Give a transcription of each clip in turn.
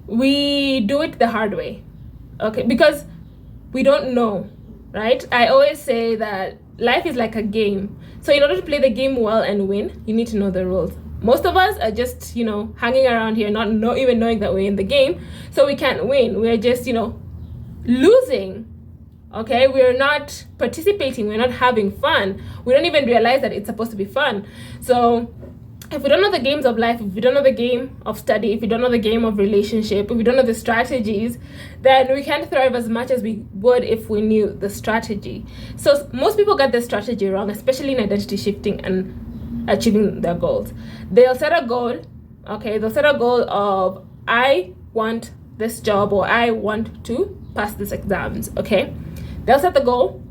we do it the hard way, okay? Because we don't know, right? I always say that life is like a game. So in order to play the game well and win, you need to know the rules. Most of us are just, hanging around here, not even knowing that we're in the game. So we can't win. We're just, losing. Okay, we're not participating. We're not having fun. We don't even realize that it's supposed to be fun. So if we don't know the games of life, if we don't know the game of study, if we don't know the game of relationship, if we don't know the strategies, then we can't thrive as much as we would if we knew the strategy. So most people get the strategy wrong, especially in identity shifting and achieving their goals. They'll set a goal, okay? They'll set a goal of, I want this job, or I want to pass these exams, okay? They'll set the goal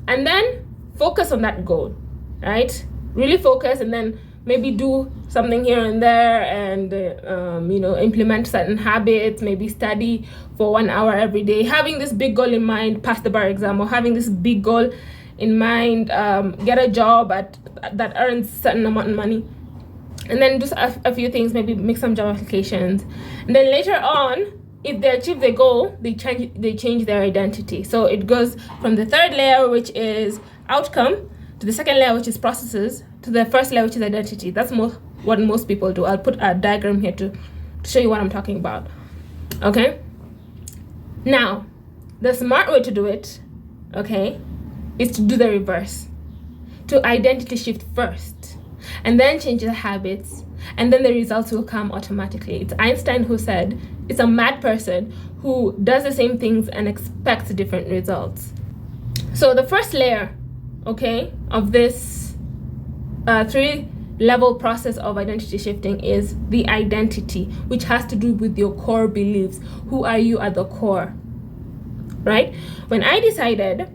and then focus on that goal, right? Really focus, and then maybe do something here and there, and implement certain habits, maybe study for 1 hour every day, having this big goal in mind, pass the bar exam, or having this big goal in mind, get a job that earns certain amount of money, and then do a few things, maybe make some job applications, and then later on, if they achieve the goal, they change their identity. So it goes from the third layer, which is outcome, to the second layer, which is processes, to the first layer, which is identity. That's what most people do. I'll put a diagram here to show you what I'm talking about. Okay? Now, the smart way to do it, okay, is to do the reverse. To identity shift first, and then change the habits, and then the results will come automatically. It's Einstein who said, it's a mad person who does the same things and expects different results. So the first layer, okay, of this 3-level process of identity shifting is the identity, which has to do with your core beliefs. Who are you at the core, right? When I decided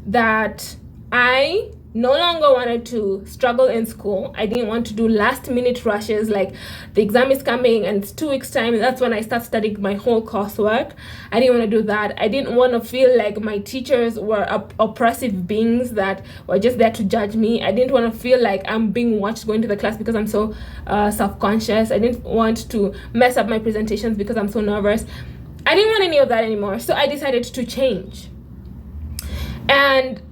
that I no longer wanted to struggle in school, I didn't want to do last minute rushes, like the exam is coming and it's 2 weeks time, that's when I start studying my whole coursework. I didn't want to do that. I didn't want to feel like my teachers were oppressive beings that were just there to judge me. I didn't want to feel like I'm being watched going to the class because I'm so self-conscious. I didn't want to mess up my presentations because I'm so nervous. I didn't want any of that anymore. So I decided to change. And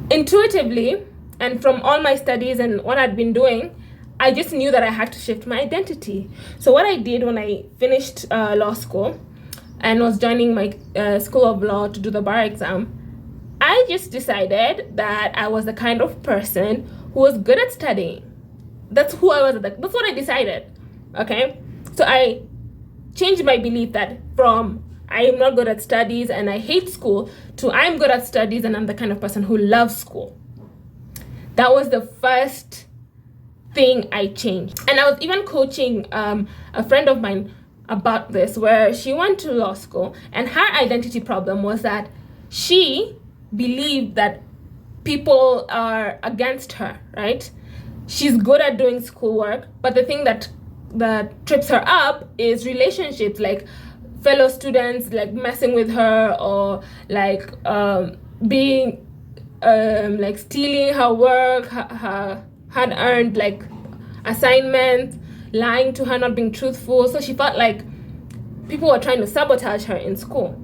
intuitively, and from all my studies and what I'd been doing, I just knew that I had to shift my identity. So what I did when I finished law school and was joining my school of law to do the bar exam, I just decided that I was the kind of person who was good at studying. That's who I was. That's what I decided. Okay? So I changed my belief that from I am not good at studies and I hate school to I'm good at studies and I'm the kind of person who loves school. That was the first thing I changed. And I was even coaching a friend of mine about this, where she went to law school and her identity problem was that she believed that people are against her, right? She's good at doing schoolwork, but the thing that trips her up is relationships, like fellow students like messing with her, or like being like stealing her work, her had earned like assignments, lying to her, not being truthful. So she felt like people were trying to sabotage her in school.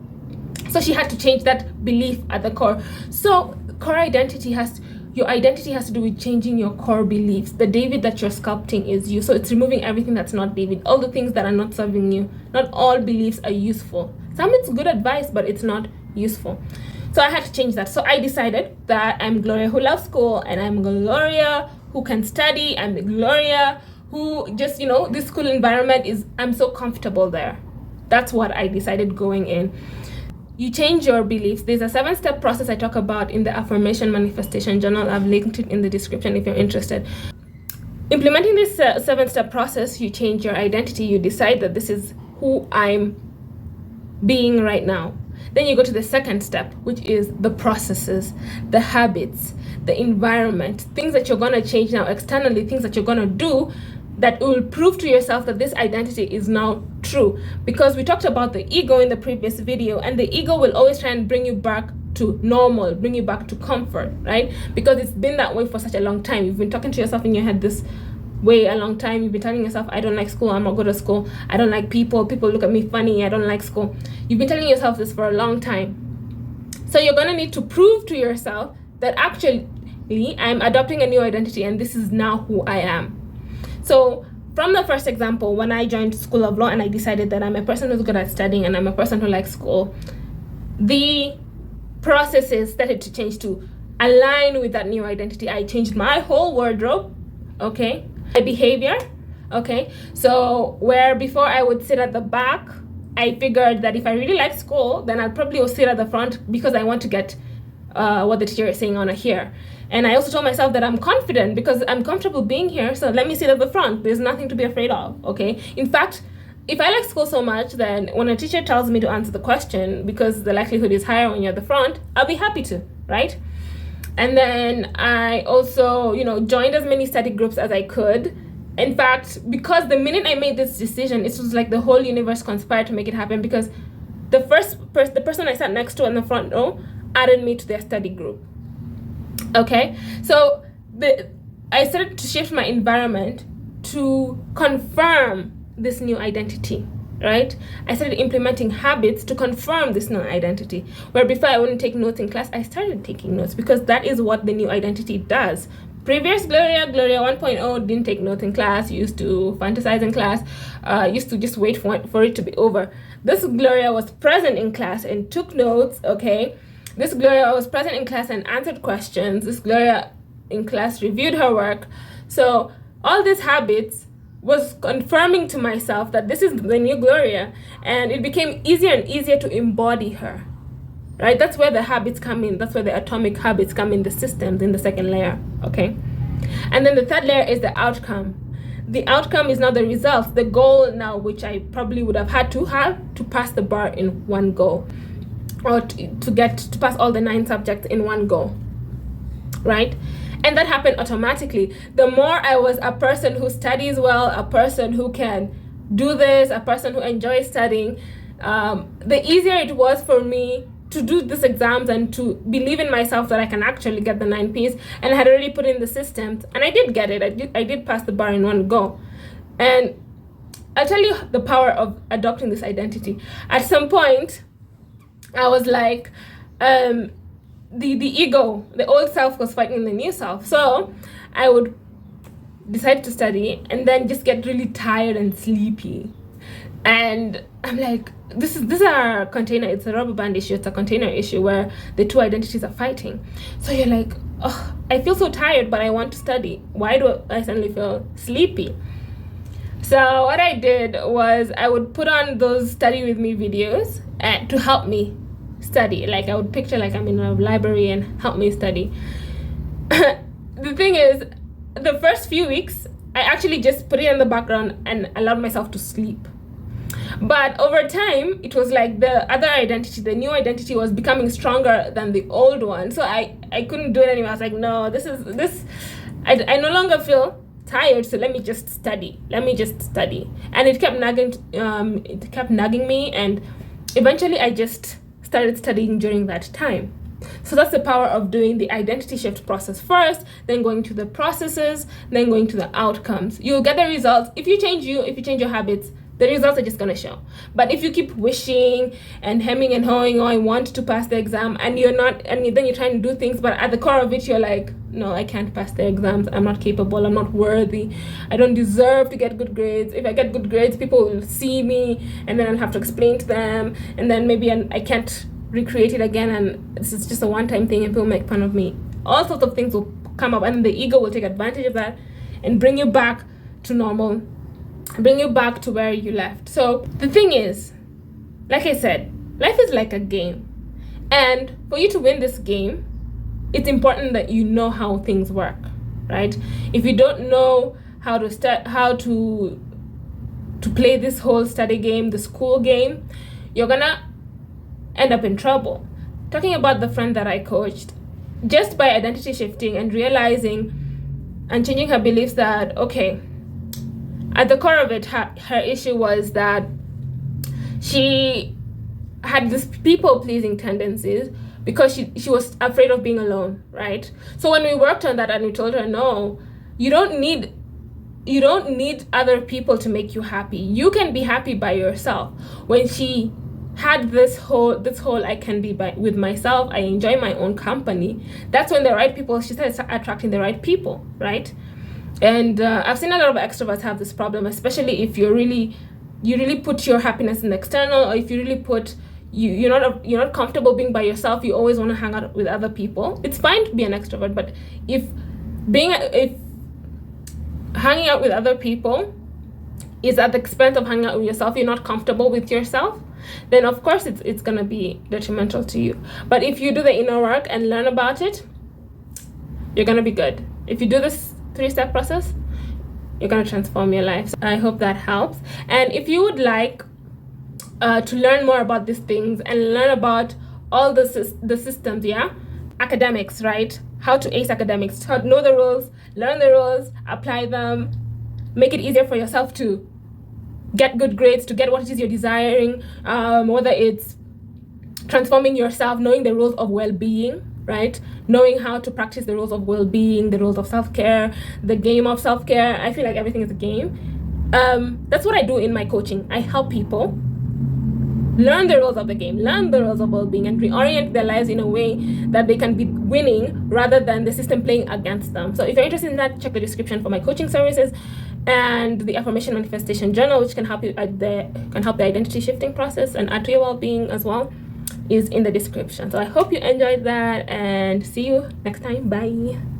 So she had to change that belief at the core. So your identity has to do with changing your core beliefs. The David that you're sculpting is you. So it's removing everything that's not David, all the things that are not serving you. Not all beliefs are useful. Some it's good advice, but it's not useful. So I had to change that. So I decided that I'm Gloria who loves school, and I'm Gloria who can study. I'm Gloria who just, this school environment I'm so comfortable there. That's what I decided going in. You change your beliefs. There's a 7-step process I talk about in the Affirmation Manifestation Journal. I've linked it in the description if you're interested. Implementing this 7-step process, you change your identity. You decide that this is who I'm being right now. Then you go to the second step, which is the processes, the habits, the environment, things that you're going to change now externally, things that you're going to do that will prove to yourself that this identity is now true. Because we talked about the ego in the previous video, and the ego will always try and bring you back to normal, bring you back to comfort, right? Because it's been that way for such a long time. You've been talking to yourself in your head this way a long time. You've been telling yourself, I don't like school, I'm not good at school, I don't like people look at me funny, I don't like school. You've been telling yourself this for a long time. So you're going to need to prove to yourself that actually I'm adopting a new identity and this is now who I am. So from the first example, when I joined School of Law and I decided that I'm a person who's good at studying and I'm a person who likes school, the processes started to change to align with that new identity. I changed my whole wardrobe, okay? My behavior, okay? So where before I would sit at the back, I figured that if I really like school, then I'll probably sit at the front because I want to get what the teacher is saying on here. And I also told myself that I'm confident because I'm comfortable being here, so let me sit at the front. There's nothing to be afraid of, okay? In fact, if I like school so much, then when a teacher tells me to answer the question, because the likelihood is higher when you're at the front, I'll be happy to, right? And then I also, joined as many study groups as I could. In fact, because the minute I made this decision, it was like the whole universe conspired to make it happen, because the person I sat next to in the front row added me to their study group. Okay, so I started to shift my environment to confirm this new identity, right? I started implementing habits to confirm this new identity. Where before I wouldn't take notes in class, I started taking notes because that is what the new identity does. Previous Gloria 1.0 didn't take notes in class, used to fantasize in class, used to just wait for it to be over. This Gloria was present in class and took notes, okay? This Gloria was present in class and answered questions. This Gloria in class reviewed her work. So all these habits was confirming to myself that this is the new Gloria, and it became easier and easier to embody her, right? That's where the habits come in. That's where the atomic habits come in, the systems in the second layer, okay? And then the third layer is the outcome. The outcome is now the results, the goal now, which I probably would have had to pass the bar in one go, or to pass all the 9 subjects in one go, right? And that happened automatically. The more I was a person who studies well, a person who can do this, a person who enjoys studying, the easier it was for me to do these exams and to believe in myself that I can actually get the 9 Ps. And I had already put in the systems, and I did get it. I did pass the bar in one go. And I'll tell you the power of adopting this identity. At some point, I was like, the ego, the old self was fighting the new self. So I would decide to study and then just get really tired and sleepy. And I'm like, this is a container, it's a rubber band issue, it's a container issue where the two identities are fighting. So you're like, oh, I feel so tired, but I want to study. Why do I suddenly feel sleepy? So what I did was I would put on those study with me videos to help me study. Like I would picture like I'm in a library and help me study. The thing is, the first few weeks, I actually just put it in the background and allowed myself to sleep. But over time, it was like the other identity, the new identity was becoming stronger than the old one. So I couldn't do it anymore. I was like, no, I no longer feel tired, so let me just study. And it kept nagging me, and eventually I just started studying during that time. So that's the power of doing the identity shift process first, then going to the processes, then going to the outcomes. You'll get the results. If you change your habits, the results are just going to show. But if you keep wishing and hemming and hawing, oh, I want to pass the exam, and then you're trying to do things, but at the core of it, you're like, no, I can't pass the exams. I'm not capable. I'm not worthy. I don't deserve to get good grades. If I get good grades, people will see me, and then I'll have to explain to them, and then maybe I can't recreate it again, and this is just a one-time thing, and people make fun of me. All sorts of things will come up, and the ego will take advantage of that and bring you back to normal, bring you back to where you left. So the thing is, like I said, life is like a game, and for you to win this game, it's important that you know how things work, right? If you don't know how to play this whole study game, the school game, you're gonna end up in trouble. Talking about the friend that I coached, just by identity shifting and realizing and changing her beliefs that, okay, at the core of it, her issue was that she had this people-pleasing tendencies because she was afraid of being alone, right? So when we worked on that and we told her, no, you don't need you don't need other people to make you happy. You can be happy by yourself. When she had this whole I can be with myself, I enjoy my own company, that's when the right people, she started attracting the right people, right? And I've seen a lot of extroverts have this problem, especially if you really put your happiness in the external, or if you really put you're not comfortable being by yourself, you always want to hang out with other people. It's fine to be an extrovert, but if hanging out with other people is at the expense of hanging out with yourself, you're not comfortable with yourself, then of course it's going to be detrimental to you. But if you do the inner work and learn about it, you're going to be good. If you do this 3-step process, you're going to transform your life. So I hope that helps. And if you would like to learn more about these things and learn about all the systems, academics, right? How to ace academics, how to know the rules, learn the rules, apply them, make it easier for yourself to get good grades, to get what it is you're desiring, whether it's transforming yourself, knowing the rules of well-being, right? Knowing how to practice the rules of well-being, the rules of self-care, the game of self-care. I feel like everything is a game. That's what I do in my coaching. I help people learn the rules of the game, learn the rules of well-being, and reorient their lives in a way that they can be winning rather than the system playing against them. So if you're interested in that, check the description for my coaching services and the affirmation manifestation journal, which can help you can help the identity shifting process and add to your well-being as well, is in the description. So I hope you enjoyed that, and see you next time. Bye.